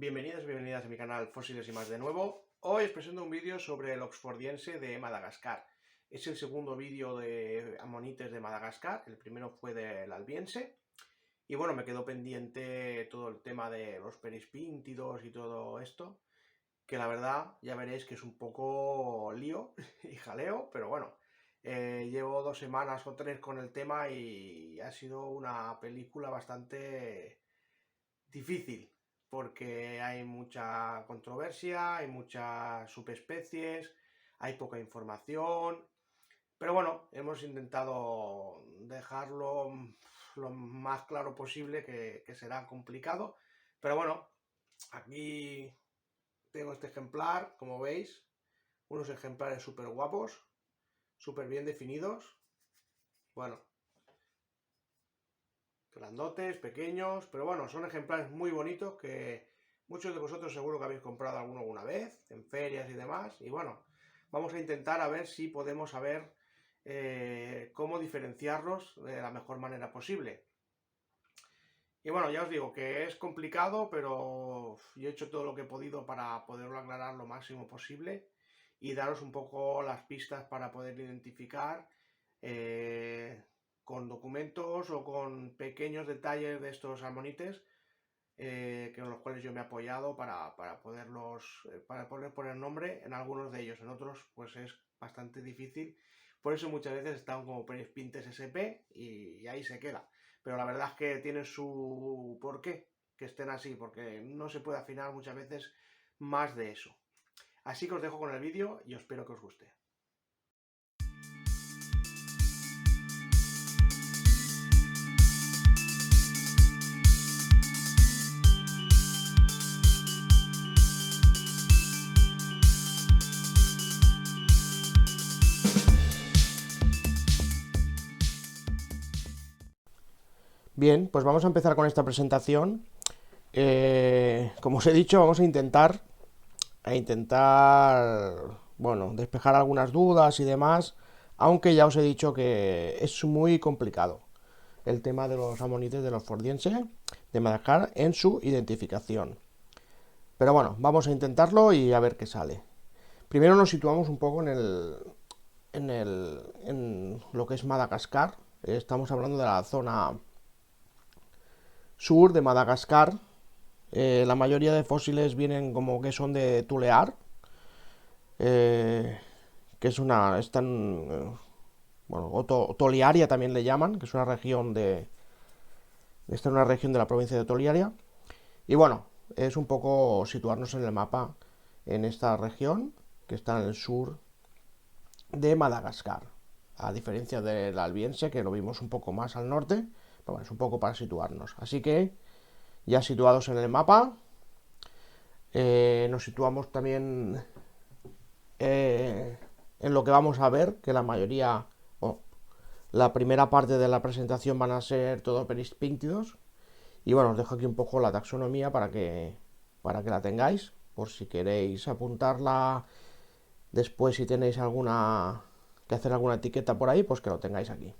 Bienvenidos y bienvenidas a mi canal Fósiles y más de nuevo. Hoy os presento un vídeo sobre el oxfordiense de Madagascar. Es el segundo vídeo de amonites de Madagascar, el primero fue del albiense. Y bueno, me quedó pendiente todo el tema de los perispíntidos y todo esto, que la verdad ya veréis que es un poco lío y jaleo, pero bueno, llevo 2 semanas o 3 con el tema y ha sido una película bastante difícil, porque hay mucha controversia, hay muchas subespecies, hay poca información, pero bueno, hemos intentado dejarlo lo más claro posible, que será complicado, pero bueno, aquí tengo este ejemplar, como veis, unos ejemplares súper guapos, súper bien definidos, bueno, grandotes, pequeños, pero bueno, son ejemplares muy bonitos que muchos de vosotros seguro que habéis comprado alguno alguna vez, en ferias y demás, y bueno, vamos a intentar a ver si podemos saber cómo diferenciarlos de la mejor manera posible. Y bueno, ya os digo que es complicado, pero yo he hecho todo lo que he podido para poderlo aclarar lo máximo posible y daros un poco las pistas para poder identificar con documentos o con pequeños detalles de estos amonites con los cuales yo me he apoyado para poder poner nombre en algunos de ellos. En otros pues es bastante difícil, por eso muchas veces están como perispintes SP y ahí se queda. Pero la verdad es que tiene su porqué que estén así, porque no se puede afinar muchas veces más de eso. Así que os dejo con el vídeo y espero que os guste. Bien, pues vamos a empezar con esta presentación. Como os he dicho, vamos a intentar, bueno, despejar algunas dudas y demás, aunque ya os he dicho que es muy complicado el tema de los amonites de los oxfordiense de Madagascar en su identificación. Pero bueno, vamos a intentarlo y a ver qué sale. Primero nos situamos un poco en lo que es Madagascar. Estamos hablando de la zona sur de Madagascar. La mayoría de fósiles vienen como que son de Tulear, que es bueno, Toliaria también le llaman, que es una región esta es una región de la provincia de Toliaria. Y bueno, es un poco situarnos en el mapa en esta región, que está en el sur de Madagascar, a diferencia del albiense, que lo vimos un poco más al norte, pero bueno, es un poco para situarnos. Así que, ya situados en el mapa, nos situamos también en lo que vamos a ver, que la mayoría, la primera parte de la presentación van a ser todo perispíntidos. Y bueno, os dejo aquí un poco la taxonomía para que la tengáis, por si queréis apuntarla después, si tenéis que hacer alguna etiqueta por ahí, pues que lo tengáis aquí.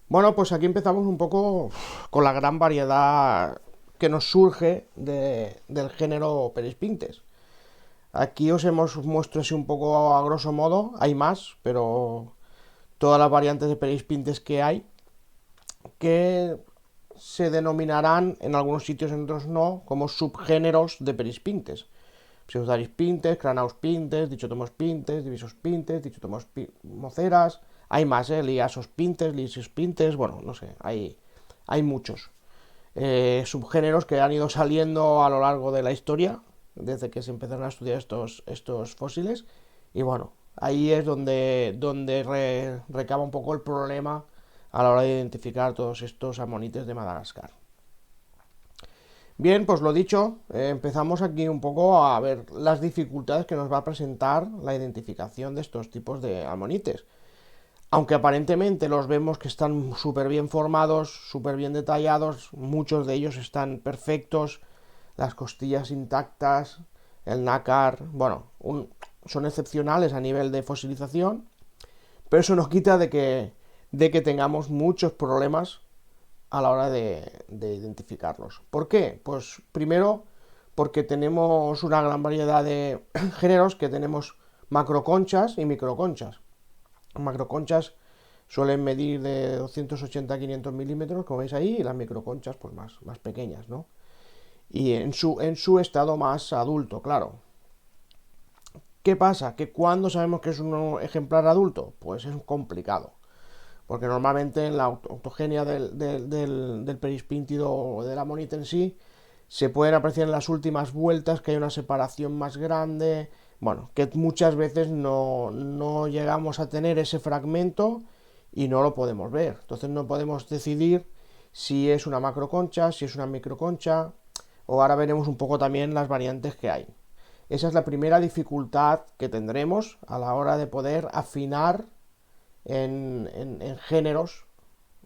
Bueno, pues aquí empezamos un poco con la gran variedad que nos surge del género perispintes. Aquí os muestro así un poco a grosso modo, hay más, pero todas las variantes de perispintes que hay, que se denominarán en algunos sitios, en otros no, como subgéneros de perispintes. Pseudarispintes, Cranauspintes, Dichotomospintes, Divisospintes, Dichotomoceras. Hay más, Liasospintes, Lisiospintes, bueno, no sé, hay muchos subgéneros que han ido saliendo a lo largo de la historia, desde que se empezaron a estudiar estos fósiles. Y bueno, ahí es donde recaba un poco el problema a la hora de identificar todos estos amonites de Madagascar. Bien, pues lo dicho, empezamos aquí un poco a ver las dificultades que nos va a presentar la identificación de estos tipos de amonites. Aunque aparentemente los vemos que están súper bien formados, súper bien detallados, muchos de ellos están perfectos, las costillas intactas, el nácar, bueno, son excepcionales a nivel de fosilización, pero eso nos quita de que tengamos muchos problemas a la hora de identificarlos. ¿Por qué? Pues primero porque tenemos una gran variedad de géneros, que tenemos macroconchas y microconchas. Macroconchas suelen medir de 280 a 500 milímetros, como veis ahí, y las microconchas pues más pequeñas, ¿no? Y en su estado más adulto, claro. ¿Qué pasa? Que cuando sabemos que es un ejemplar adulto, pues es complicado. Porque normalmente en la autogenia del perispíntido o de la amonita en sí, se pueden apreciar en las últimas vueltas que hay una separación más grande. Bueno, que muchas veces no llegamos a tener ese fragmento y no lo podemos ver. Entonces no podemos decidir si es una macroconcha, si es una microconcha, o ahora veremos un poco también las variantes que hay. Esa es la primera dificultad que tendremos a la hora de poder afinar en géneros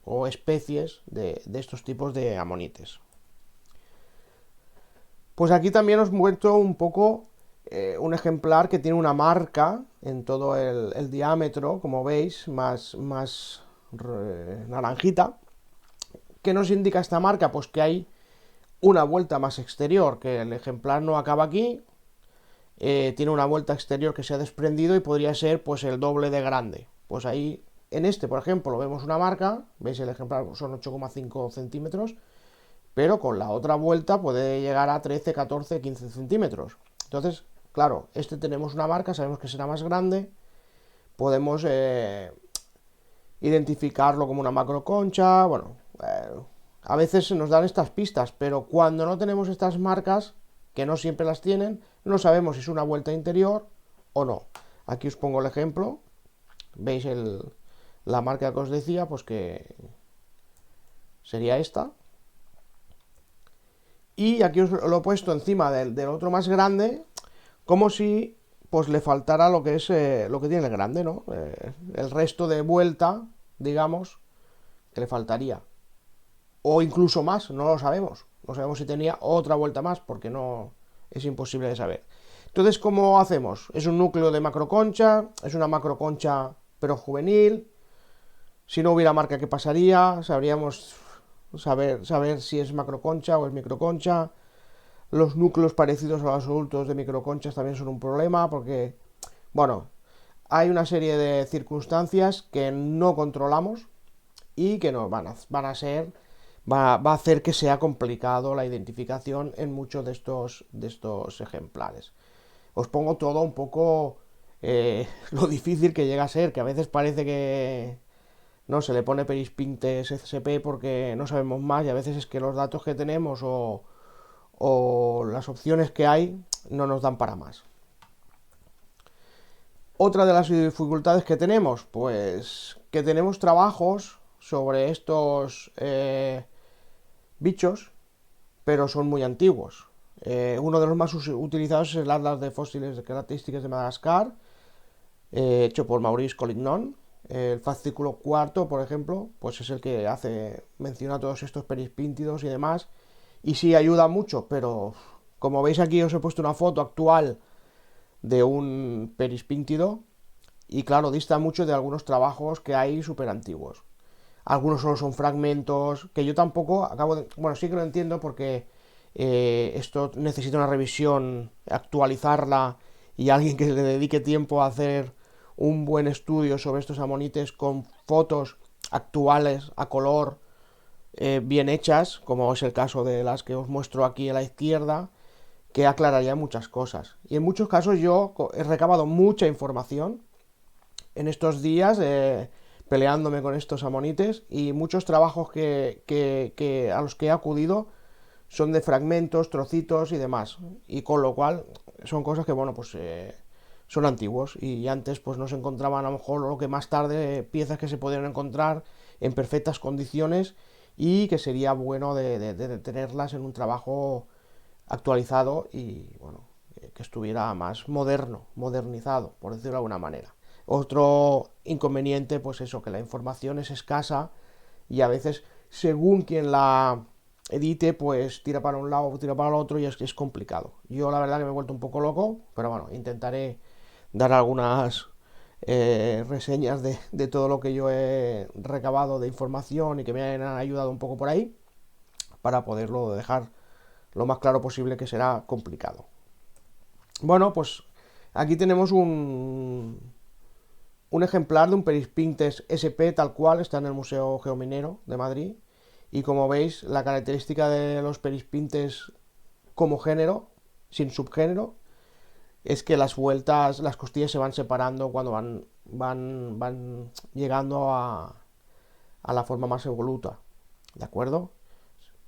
o especies de estos tipos de amonites. Pues aquí también os muestro un poco un ejemplar que tiene una marca en todo el diámetro, como veis, más naranjita. ¿Qué nos indica esta marca? Pues que hay una vuelta más exterior, que el ejemplar no acaba aquí, tiene una vuelta exterior que se ha desprendido y podría ser pues el doble de grande. Pues ahí, en este, por ejemplo, vemos una marca, veis el ejemplar son 8,5 centímetros, pero con la otra vuelta puede llegar a 13, 14, 15 centímetros. Entonces, claro, este tenemos una marca, sabemos que será más grande, podemos identificarlo como una macroconcha, bueno, a veces nos dan estas pistas, pero cuando no tenemos estas marcas, que no siempre las tienen, no sabemos si es una vuelta interior o no. Aquí os pongo el ejemplo, veis la marca que os decía, pues que sería esta. Y aquí os lo he puesto encima del otro más grande, como si pues le faltara lo que es lo que tiene el grande, ¿no? El resto de vuelta, digamos, que le faltaría. O incluso más, no lo sabemos. No sabemos si tenía otra vuelta más, porque no es imposible de saber. Entonces, ¿cómo hacemos? Es un núcleo de macroconcha, es una macroconcha pero juvenil. Si no hubiera marca, ¿qué pasaría? Sabríamos saber si es macroconcha o es microconcha. Los núcleos parecidos a los adultos de microconchas también son un problema, porque, bueno, hay una serie de circunstancias que no controlamos y que nos van a ser, va a hacer que sea complicado la identificación en muchos de estos ejemplares. Os pongo todo un poco lo difícil que llega a ser, que a veces parece que no se le pone perispintes SCP porque no sabemos más, y a veces es que los datos que tenemos o las opciones que hay no nos dan para más. Otra de las dificultades que tenemos, pues que tenemos trabajos sobre estos bichos, pero son muy antiguos. Uno de los más utilizados es el Atlas de Fósiles de Características de Madagascar, hecho por Maurice Collignon. El fascículo cuarto, por ejemplo, pues es el que menciona todos estos perispíntidos y demás. Y sí ayuda mucho, pero como veis aquí os he puesto una foto actual de un perispíntido y claro, dista mucho de algunos trabajos que hay súper antiguos. Algunos solo son fragmentos, que yo tampoco bueno, sí que lo entiendo porque esto necesita una revisión, actualizarla, y alguien que le dedique tiempo a hacer un buen estudio sobre estos amonites con fotos actuales, a color, bien hechas, como es el caso de las que os muestro aquí a la izquierda, que aclararía muchas cosas. Y en muchos casos yo he recabado mucha información en estos días peleándome con estos amonites, y muchos trabajos a los que he acudido son de fragmentos, trocitos y demás, y con lo cual son cosas que, bueno, pues son antiguos, y antes pues no se encontraban a lo mejor lo que más tarde piezas que se podían encontrar en perfectas condiciones y que sería bueno de tenerlas en un trabajo actualizado y, bueno, que estuviera más modernizado, por decirlo de alguna manera. Otro inconveniente, pues eso, que la información es escasa y a veces, según quien la edite, pues tira para un lado, tira para el otro, y es complicado. Yo la verdad que me he vuelto un poco loco, pero bueno, intentaré dar algunas reseñas de todo lo que yo he recabado de información y que me han ayudado un poco por ahí, para poderlo dejar lo más claro posible, que será complicado. Bueno, pues aquí tenemos un ejemplar de un Perispintes SP tal cual, está en el Museo Geominero de Madrid, y como veis, la característica de los Perispintes como género, sin subgénero, es que las vueltas, las costillas se van separando cuando van llegando a la forma más evoluta, ¿de acuerdo?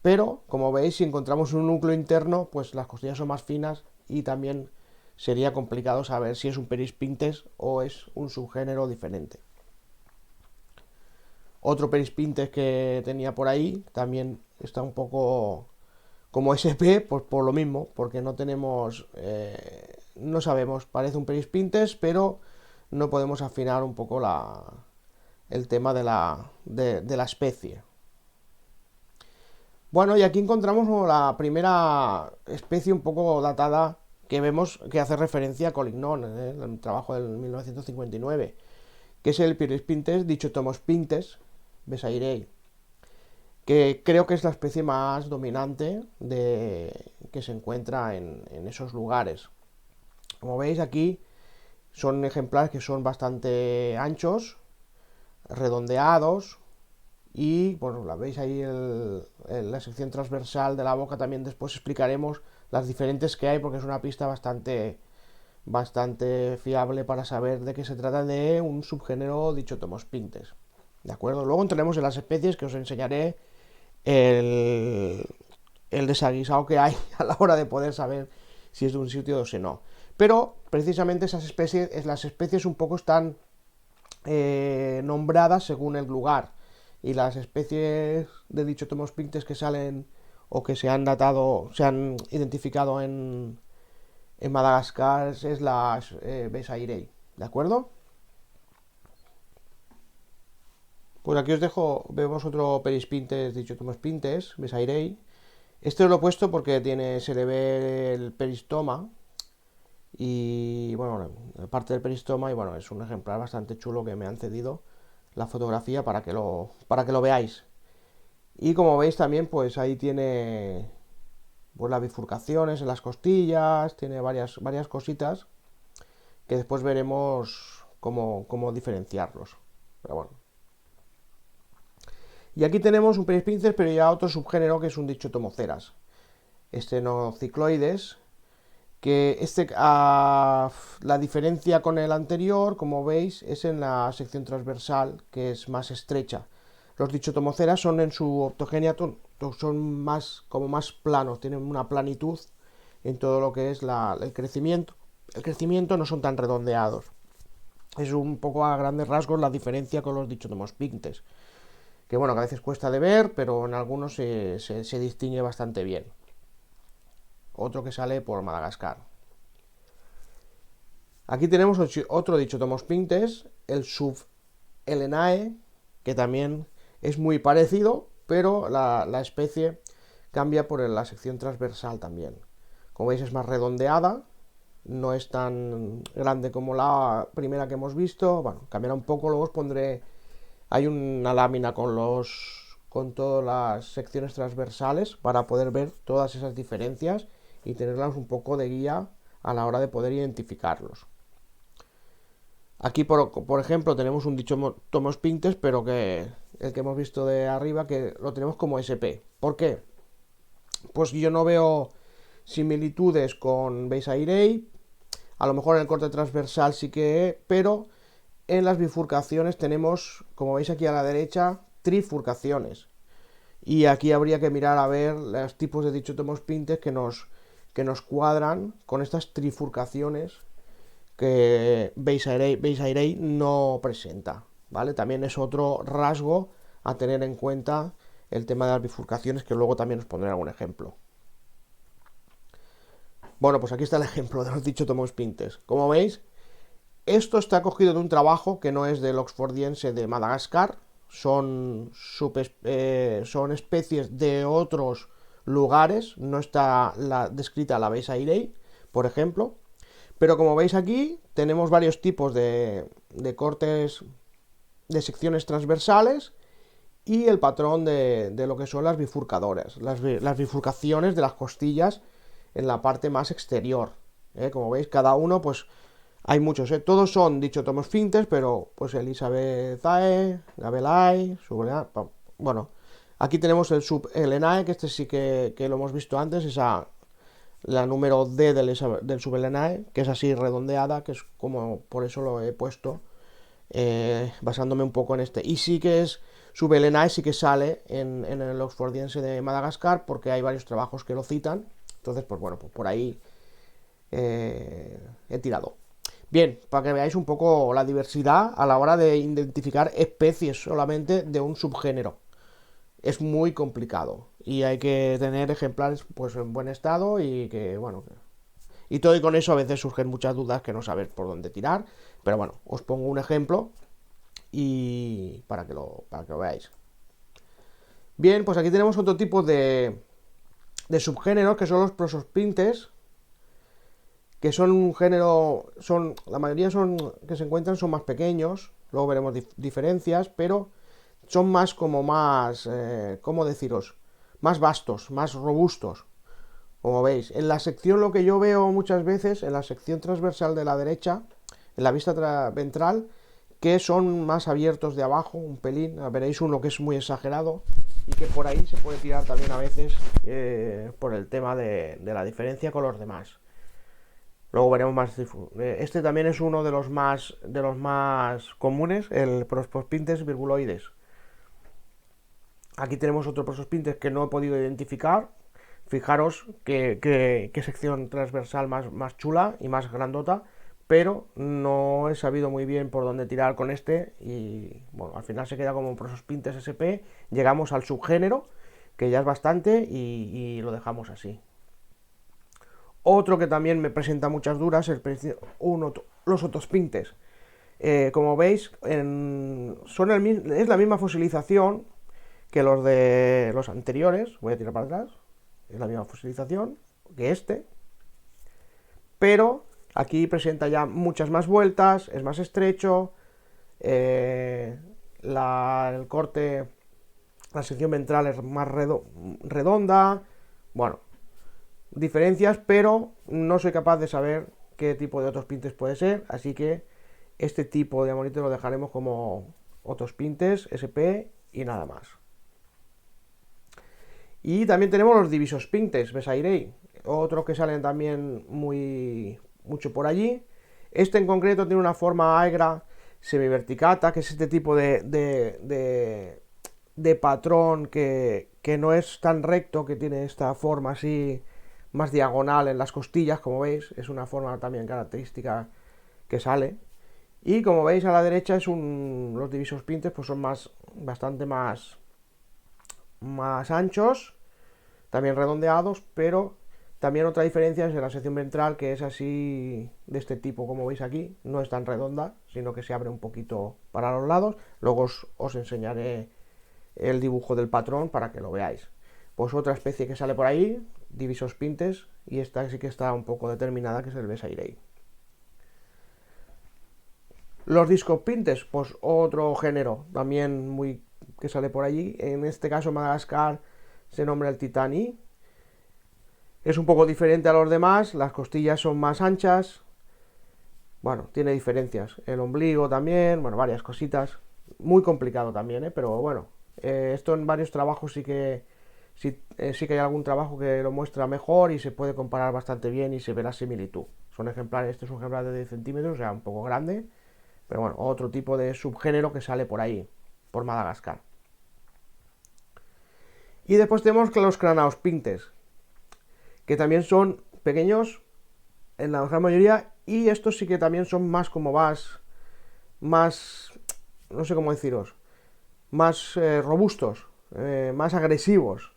Pero, como veis, si encontramos un núcleo interno, pues las costillas son más finas y también sería complicado saber si es un Perispintes o es un subgénero diferente. Otro Perispintes que tenía por ahí también está un poco como SP, pues por lo mismo, porque no tenemos, no sabemos, parece un Perispintes, pero no podemos afinar un poco el tema de la especie. Bueno, y aquí encontramos la primera especie un poco datada que vemos que hace referencia a Collignon, el trabajo del 1959, que es el Perispintes dichotomospintes besairei, que creo que es la especie más dominante que se encuentra en esos lugares. Como veis aquí, son ejemplares que son bastante anchos, redondeados, y bueno, la veis ahí en la sección transversal de la boca. También después explicaremos las diferentes que hay, porque es una pista bastante fiable para saber de qué se trata de un subgénero dichotomospintes. ¿De acuerdo? Luego entraremos en las especies, que os enseñaré el, el desaguisado que hay a la hora de poder saber si es de un sitio o si no. Pero precisamente las especies un poco están nombradas según el lugar, y las especies de dichotomospintes que salen o que se han datado, se han identificado en Madagascar es la Besairei, ¿de acuerdo? Pues aquí os dejo, vemos otro Perispintes dichotomospintes, Besairei. Este lo he puesto porque se le ve el peristoma, y bueno, parte del peristoma, y bueno, es un ejemplar bastante chulo que me han cedido la fotografía para que lo veáis. Y como veis también, pues ahí tiene pues las bifurcaciones en las costillas, tiene varias cositas que después veremos cómo diferenciarlos. Pero bueno. Y aquí tenemos un Perispintes, pero ya otro subgénero, que es un dichotomoceras estenocicloides, que la diferencia con el anterior, como veis, es en la sección transversal, que es más estrecha. Los dichotomoceras son en su optogenia, son como más planos, tienen una planitud en todo lo que es el crecimiento. El crecimiento no son tan redondeados. Es un poco a grandes rasgos la diferencia con los dichotomospintes, que bueno, que a veces cuesta de ver, pero en algunos se distingue bastante bien. Otro que sale por Madagascar. Aquí tenemos otro dichotomospintes, el Subelenae, que también es muy parecido, pero la especie cambia por la sección transversal también. Como veis, es más redondeada, no es tan grande como la primera que hemos visto. Bueno, cambiará un poco, luego os pondré, hay una lámina con todas las secciones transversales para poder ver todas esas diferencias y tenerlas un poco de guía a la hora de poder identificarlos. Aquí, por ejemplo, tenemos un dichotomospintes, pero que el que hemos visto de arriba, que lo tenemos como SP. ¿Por qué? Pues yo no veo similitudes con Besairei. A lo mejor en el corte transversal sí que, pero en las bifurcaciones tenemos, como veis aquí a la derecha, trifurcaciones. Y aquí habría que mirar a ver los tipos de dichotomospintes que nos cuadran con estas trifurcaciones que Besairei no presenta, ¿vale? También es otro rasgo a tener en cuenta, el tema de las bifurcaciones, que luego también os pondré algún ejemplo. Bueno, pues aquí está el ejemplo de los dichotomospintes. Como veis, esto está cogido de un trabajo que no es del oxfordiense de Madagascar, son especies de otros lugares, no está descrita la Besairei, por ejemplo, Pero como veis aquí, tenemos varios tipos de cortes de secciones transversales y el patrón de lo que son las bifurcadoras, las bifurcaciones de las costillas en la parte más exterior. Como veis, cada uno, pues hay muchos, todos son dichotomos fintes, pero pues Elizabethae, Gabelae, bueno, aquí tenemos el sub-Elenae, que este sí que lo hemos visto antes, la número D del sub-Elenae, que es así redondeada, que es como, por eso lo he puesto, basándome un poco en este. Y sí que es sub-Elenae, sí que sale en el Oxfordiense de Madagascar, porque hay varios trabajos que lo citan. Entonces, pues bueno, pues por ahí he tirado. Bien, para que veáis un poco la diversidad a la hora de identificar especies solamente de un subgénero. Es muy complicado y hay que tener ejemplares pues en buen estado y que, bueno, y todo, y con eso a veces surgen muchas dudas que no sabes por dónde tirar, pero bueno, os pongo un ejemplo y para que lo veáis. Bien, pues aquí tenemos otro tipo de subgéneros, que son los prosospintes, que son un género, la mayoría son que se encuentran son más pequeños, luego veremos diferencias, pero son más como más, ¿cómo deciros? Más vastos, más robustos, como veis. En la sección, lo que yo veo muchas veces, en la sección transversal de la derecha, en la vista ventral, que son más abiertos de abajo, un pelín. Veréis uno que es muy exagerado y que por ahí se puede tirar también a veces por el tema de la diferencia con los demás. Luego veremos más. Este también es uno de los más comunes, el Prosospintes virguloides. Aquí tenemos otro Prosospintes que no he podido identificar. Fijaros qué sección transversal más chula y más grandota, pero no he sabido muy bien por dónde tirar con este y bueno, al final se queda como un Prosospintes SP. Llegamos al subgénero, que ya es bastante, y lo dejamos así. Otro que también me presenta muchas dudas es los otospintes. Como veis, es la misma fosilización que los de los anteriores. Voy a tirar para atrás. Es la misma fosilización que este, pero aquí presenta ya muchas más vueltas, es más estrecho, el corte, la sección ventral es más redonda. Bueno, diferencias, pero no soy capaz de saber qué tipo de otospintes puede ser, así que este tipo de amonites lo dejaremos como otospintes SP y nada más. Y también tenemos los divisospintes, Besairei, otros que salen también mucho por allí. Este en concreto tiene una forma aegra semiverticata, que es este tipo de patrón que no es tan recto, que tiene esta forma así más diagonal en las costillas, como veis. Es una forma también característica que sale. Y como veis a la derecha los divisospintes pues son bastante más anchos, también redondeados, pero también otra diferencia es en la sección ventral, que es así de este tipo, como veis aquí. No es tan redonda, sino que se abre un poquito para los lados. Luego os enseñaré el dibujo del patrón para que lo veáis. Pues otra especie que sale por ahí, divisospintes, y esta sí que está un poco determinada, que es el Besairei. Los discospintes, pues otro género también que sale por allí. En este caso Madagascar se nombra el titani. Es un poco diferente a los demás, las costillas son más anchas. Bueno, tiene diferencias. El ombligo también, bueno, varias cositas. Muy complicado también, pero bueno. Esto en varios trabajos sí que hay algún trabajo que lo muestra mejor y se puede comparar bastante bien y se ve la similitud. Son ejemplares, este es un ejemplar de 10 centímetros, o sea, un poco grande. Pero bueno, otro tipo de subgénero que sale por ahí, por Madagascar. Y después tenemos los cranaospintes, que también son pequeños en la gran mayoría, y estos sí que también son más no sé cómo deciros, más robustos, más agresivos.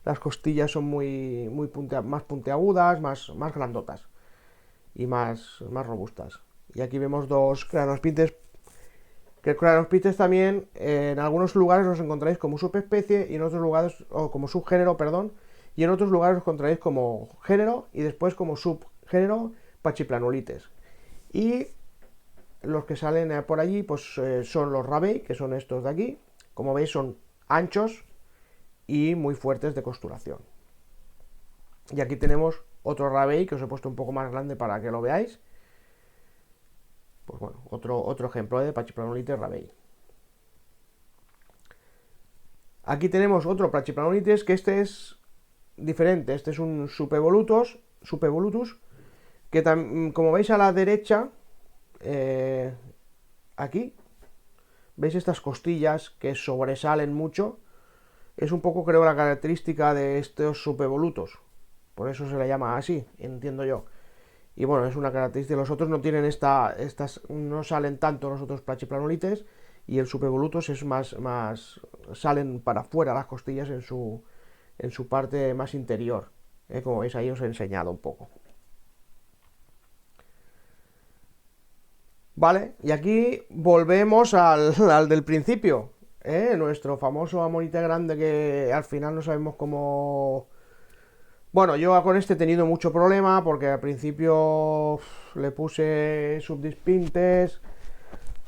Las costillas son más puntiagudas, más grandotas y más robustas. Y aquí vemos dos cranospintes, que cranospintes también en algunos lugares los encontráis como subespecie y en otros lugares, o como subgénero, perdón, y en otros lugares los encontráis como género y después como subgénero, pachiplanulites. Y los que salen por allí pues son los Rabei, que son estos de aquí. Como veis son anchos y muy fuertes de costuración. Y aquí tenemos otro Rabei que os he puesto un poco más grande para que lo veáis. Pues bueno, otro ejemplo de Pachyplanolites Rabei. Aquí tenemos otro Pachyplanolites, que este es diferente. Este es un Subevolutus, que como veis a la derecha, aquí, veis estas costillas que sobresalen mucho. Es un poco, creo, la característica de estos Subevolutus. Por eso se le llama así, entiendo yo. Y bueno, es una característica. Los otros no tienen no salen tanto los otros Pachyplanolites, y el Subevolutus es más salen para afuera las costillas en su parte más interior. Como veis ahí os he enseñado un poco. Vale, y aquí volvemos al del principio, nuestro famoso amonite grande que al final no sabemos cómo... Bueno, yo con este he tenido mucho problema porque al principio le puse subdispintes,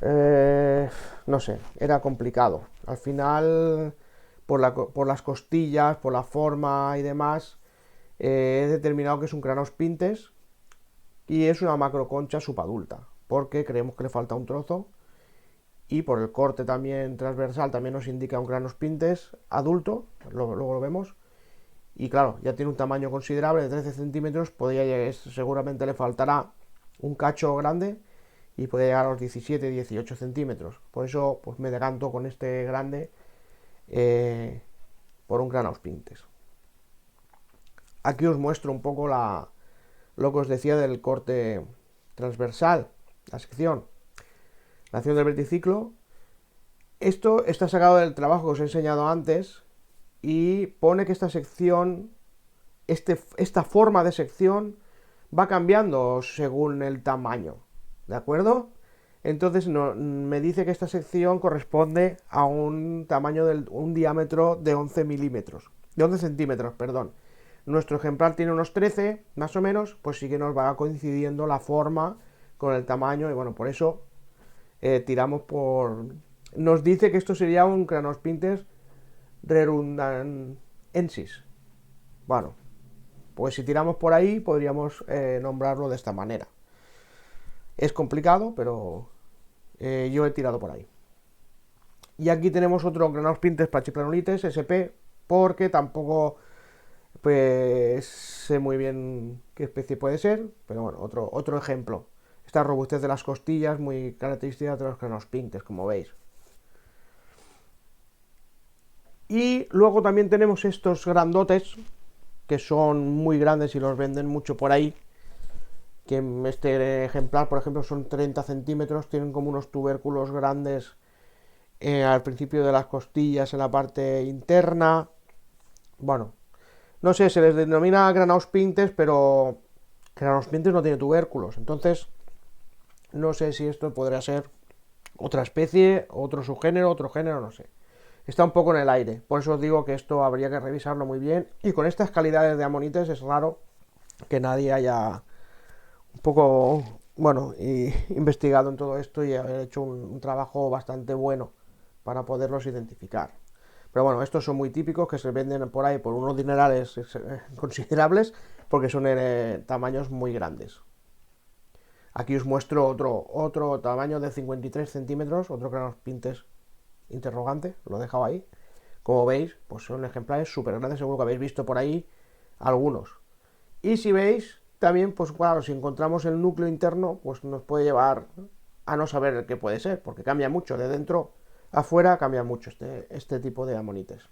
no sé, era complicado. Al final, por las costillas, por la forma y demás, he determinado que es un Cranospintes y es una macroconcha subadulta, porque creemos que le falta un trozo, y por el corte también transversal también nos indica un Cranospintes adulto, luego lo vemos. Y claro, ya tiene un tamaño considerable de 13 centímetros, seguramente le faltará un cacho grande y puede llegar a los 17-18 centímetros. Por eso pues me decanto con este grande por un Cranospintes. Aquí os muestro un poco lo que os decía del corte transversal, la sección del verticiclo. Esto está sacado del trabajo que os he enseñado antes, y pone que esta sección, esta forma de sección va cambiando según el tamaño, ¿de acuerdo? Entonces me dice que esta sección corresponde a un tamaño un diámetro de 11 milímetros, de 11 centímetros, perdón. Nuestro ejemplar tiene unos 13, más o menos, pues sí que nos va coincidiendo la forma con el tamaño, y bueno, por eso tiramos por... Nos dice que esto sería un Cranospintes rerundanensis. Bueno, pues si tiramos por ahí podríamos nombrarlo de esta manera. Es complicado, pero yo he tirado por ahí. Y aquí tenemos otro Cranospintes Pachyplanolites SP, porque tampoco pues sé muy bien qué especie puede ser, pero bueno, otro ejemplo. Esta robustez de las costillas, muy característica de los Cranospintes, como veis. Y luego también tenemos estos grandotes, que son muy grandes y los venden mucho por ahí, que este ejemplar, por ejemplo, son 30 centímetros, tienen como unos tubérculos grandes al principio de las costillas, en la parte interna. Bueno, no sé, se les denomina Cranospintes, pero Cranospintes no tiene tubérculos, entonces no sé si esto podría ser otra especie, otro subgénero, otro género, no sé. Está un poco en el aire, por eso os digo que esto habría que revisarlo muy bien, y con estas calidades de amonites es raro que nadie haya un poco, bueno, investigado en todo esto y haber hecho un trabajo bastante bueno para poderlos identificar. Pero bueno, estos son muy típicos, que se venden por ahí por unos dinerales considerables, porque son tamaños muy grandes. Aquí os muestro otro tamaño de 53 centímetros, otro Cranospintes interrogante, lo he dejado ahí. Como veis, pues son ejemplares súper grandes, seguro que habéis visto por ahí algunos. Y si veis, también, pues claro, si encontramos el núcleo interno, pues nos puede llevar a no saber qué puede ser, porque cambia mucho, de dentro a afuera cambia mucho este tipo de amonites.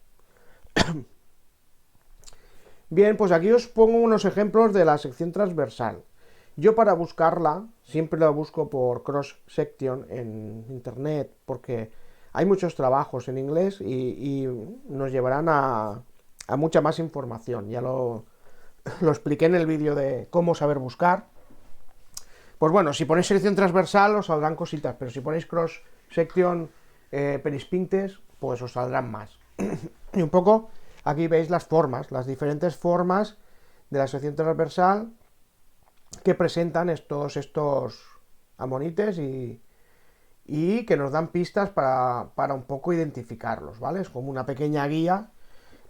Bien, pues aquí os pongo unos ejemplos de la sección transversal. Yo para buscarla, siempre la busco por cross section en internet, porque hay muchos trabajos en inglés y nos llevarán a mucha más información. Ya lo expliqué en el vídeo de cómo saber buscar. Pues bueno, si ponéis selección transversal os saldrán cositas, pero si ponéis cross section Perispintes, pues os saldrán más. Y un poco, aquí veis las formas, las diferentes formas de la sección transversal, que presentan todos estos amonites y que nos dan pistas para un poco identificarlos, ¿vale? Es como una pequeña guía,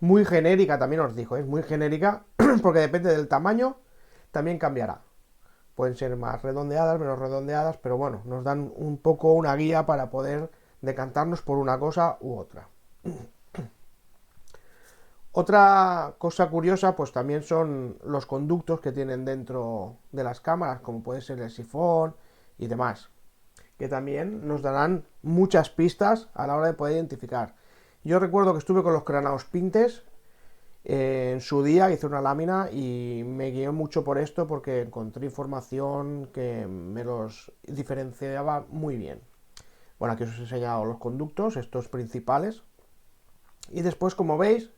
muy genérica también os digo, es muy genérica, porque depende del tamaño, también cambiará. Pueden ser más redondeadas, menos redondeadas, pero bueno, nos dan un poco una guía para poder decantarnos por una cosa u otra. Otra cosa curiosa, pues también son los conductos que tienen dentro de las cámaras, como puede ser el sifón y demás, que también nos darán muchas pistas a la hora de poder identificar. Yo recuerdo que estuve con los Cranaos Pintes en su día, hice una lámina y me guié mucho por esto porque encontré información que me los diferenciaba muy bien. Bueno, aquí os he enseñado los conductos, estos principales. Y después, como veis,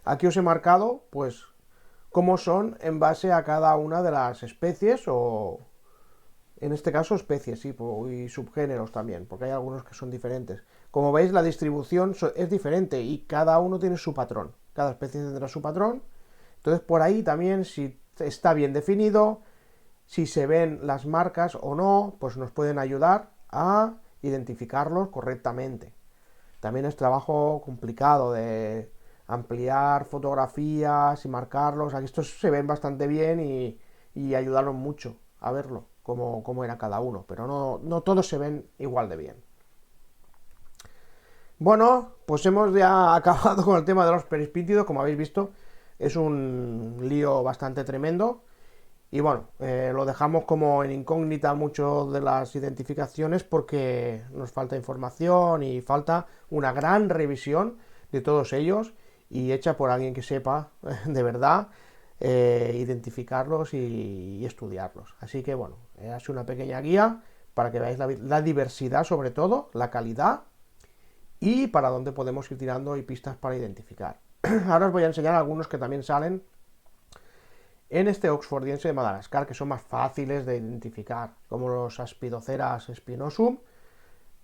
aquí os he marcado, pues, cómo son en base a cada una de las especies o, en este caso, especies, sí, y subgéneros también, porque hay algunos que son diferentes. Como veis, la distribución es diferente y cada uno tiene su patrón. Cada especie tendrá su patrón. Entonces, por ahí también, si está bien definido, si se ven las marcas o no, pues nos pueden ayudar a identificarlos correctamente. También es trabajo complicado de ampliar fotografías y marcarlos. Aquí estos se ven bastante bien y ayudaron mucho a verlo, cómo era cada uno, pero no todos se ven igual de bien. Bueno, pues hemos ya acabado con el tema de los perispíntidos. Como habéis visto, es un lío bastante tremendo. Y bueno, lo dejamos como en incógnita mucho de las identificaciones porque nos falta información y falta una gran revisión de todos ellos y hecha por alguien que sepa de verdad identificarlos y estudiarlos. Así que bueno, ha sido una pequeña guía para que veáis la diversidad, sobre todo, la calidad y para dónde podemos ir tirando y pistas para identificar. Ahora os voy a enseñar algunos que también salen en este oxfordiense de Madagascar, que son más fáciles de identificar, como los Aspidoceras spinosum,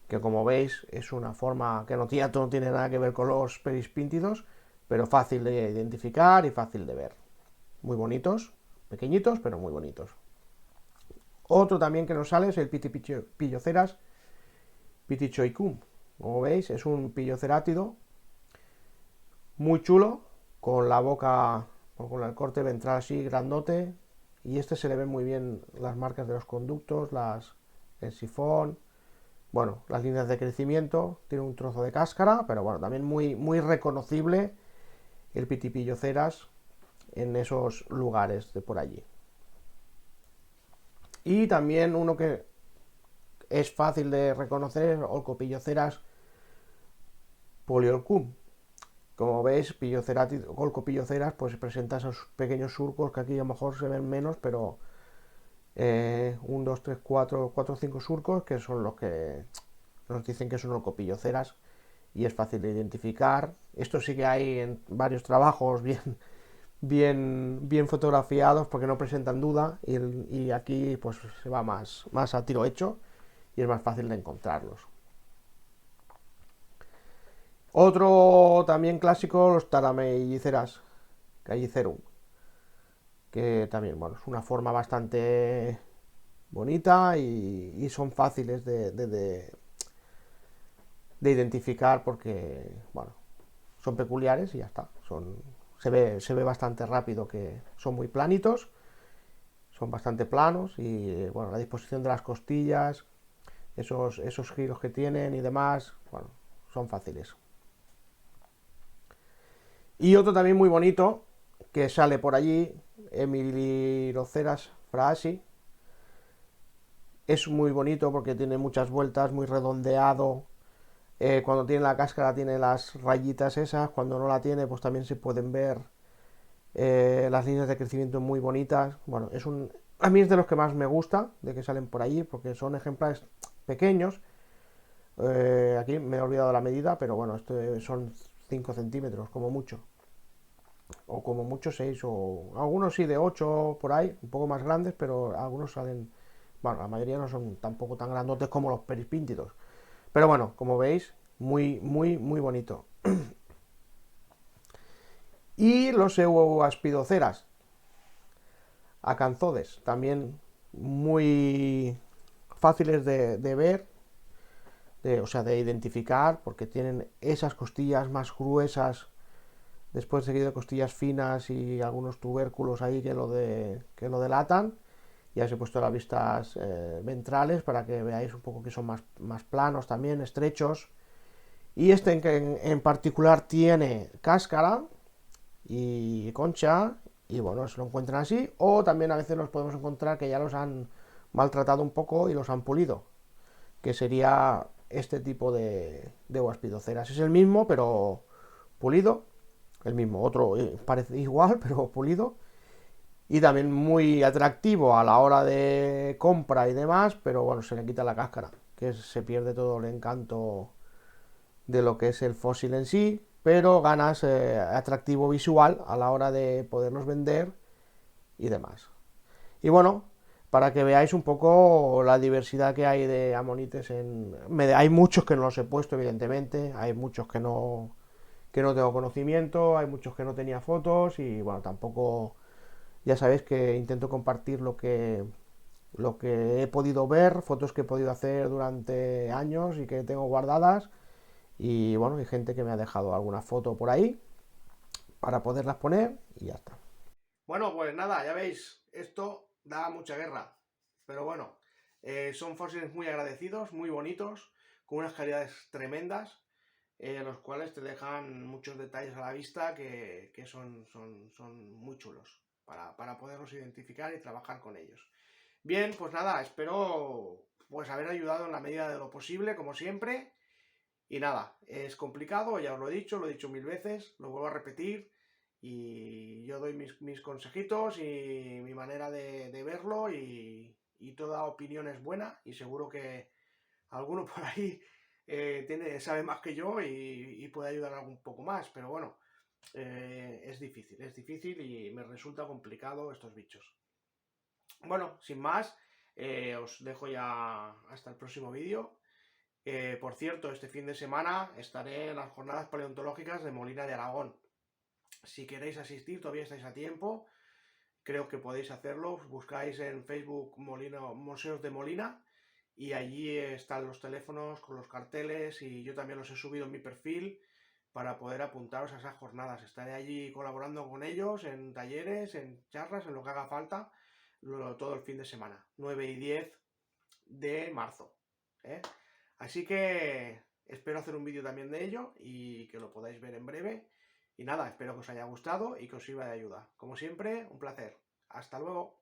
que como veis es una forma que no tiene nada que ver con los perispíntidos, pero fácil de identificar y fácil de ver. Muy bonitos, pequeñitos, pero muy bonitos. Otro también que nos sale es el Pitipilloceras pitichoicum. Como veis, es un pillocerátido muy chulo, con la boca, con el corte ventral así grandote, y este se le ven muy bien las marcas de los conductos, el sifón, bueno, las líneas de crecimiento. Tiene un trozo de cáscara, pero bueno, también muy reconocible el Pitipilloceras en esos lugares de por allí. Y también uno que es fácil de reconocer es Olcopilloceras poliolcum. Como veis, Olcopilloceras pues presenta esos pequeños surcos que aquí a lo mejor se ven menos, pero 1, 2, 3, 4 o 5 surcos que son los que nos dicen que son Olcopilloceras y es fácil de identificar. Esto sí que hay en varios trabajos bien fotografiados porque no presentan duda y aquí pues se va más a tiro hecho y es más fácil de encontrarlos. Otro también clásico, los Tarameyiceras gallicerum, que también, bueno, es una forma bastante bonita y son fáciles de identificar porque, bueno, son peculiares y ya está. Se ve bastante rápido que son muy planitos, son bastante planos y, bueno, la disposición de las costillas, esos giros que tienen y demás, bueno, son fáciles. Y otro también muy bonito que sale por allí, Emiliroceras fraasi. Es muy bonito porque tiene muchas vueltas, muy redondeado. Cuando tiene la cáscara tiene las rayitas esas, cuando no la tiene pues también se pueden ver las líneas de crecimiento muy bonitas. Bueno, a mí es de los que más me gusta, de que salen por allí, porque son ejemplares pequeños. Aquí me he olvidado la medida, pero bueno, esto son 5 centímetros como mucho, o como mucho 6, o algunos sí de 8 por ahí, un poco más grandes, pero algunos salen, bueno, la mayoría no son tampoco tan grandotes como los perispíntidos, pero bueno, como veis, muy bonito. Y los Euaspidoceras acanzodes, también muy fáciles de ver, o sea, de identificar, porque tienen esas costillas más gruesas, después seguido de costillas finas y algunos tubérculos ahí que lo delatan. Ya os he puesto las vistas ventrales para que veáis un poco que son más planos también, estrechos. Y este en particular tiene cáscara y concha, y bueno, se lo encuentran así, o también a veces los podemos encontrar que ya los han maltratado un poco y los han pulido, que sería este tipo de Huaspidoceras. Es el mismo, pero pulido, el mismo, otro parece igual, pero pulido, y también muy atractivo a la hora de compra y demás, pero bueno, se le quita la cáscara, que se pierde todo el encanto de lo que es el fósil en sí, pero ganas atractivo visual a la hora de poderlos vender y demás. Y bueno, para que veáis un poco la diversidad que hay de amonites hay muchos que no los he puesto, evidentemente, hay muchos que no tengo conocimiento, hay muchos que no tenía fotos y bueno, tampoco, ya sabéis que intento compartir lo que he podido ver, fotos que he podido hacer durante años y que tengo guardadas. Y bueno, hay gente que me ha dejado alguna foto por ahí para poderlas poner y ya está. Bueno, pues nada, ya veis, esto da mucha guerra. Pero bueno, son fósiles muy agradecidos, muy bonitos, con unas calidades tremendas, los cuales te dejan muchos detalles a la vista que son muy chulos para poderlos identificar y trabajar con ellos. Bien, pues nada, espero pues haber ayudado en la medida de lo posible, como siempre. Y nada, es complicado, ya os lo he dicho mil veces, lo vuelvo a repetir y yo doy mis consejitos y mi manera de verlo y toda opinión es buena y seguro que alguno por ahí sabe más que yo y puede ayudar algún poco más, pero bueno, es difícil y me resulta complicado estos bichos. Bueno, sin más, os dejo ya hasta el próximo vídeo. Por cierto, este fin de semana estaré en las jornadas paleontológicas de Molina de Aragón. Si queréis asistir, todavía estáis a tiempo. Creo que podéis hacerlo. Buscáis en Facebook Museos de Molina y allí están los teléfonos con los carteles y yo también los he subido en mi perfil para poder apuntaros a esas jornadas. Estaré allí colaborando con ellos en talleres, en charlas, en lo que haga falta, todo el fin de semana, 9 y 10 de marzo. ¿eh? Así que espero hacer un vídeo también de ello y que lo podáis ver en breve. Y nada, espero que os haya gustado y que os sirva de ayuda. Como siempre, un placer. Hasta luego.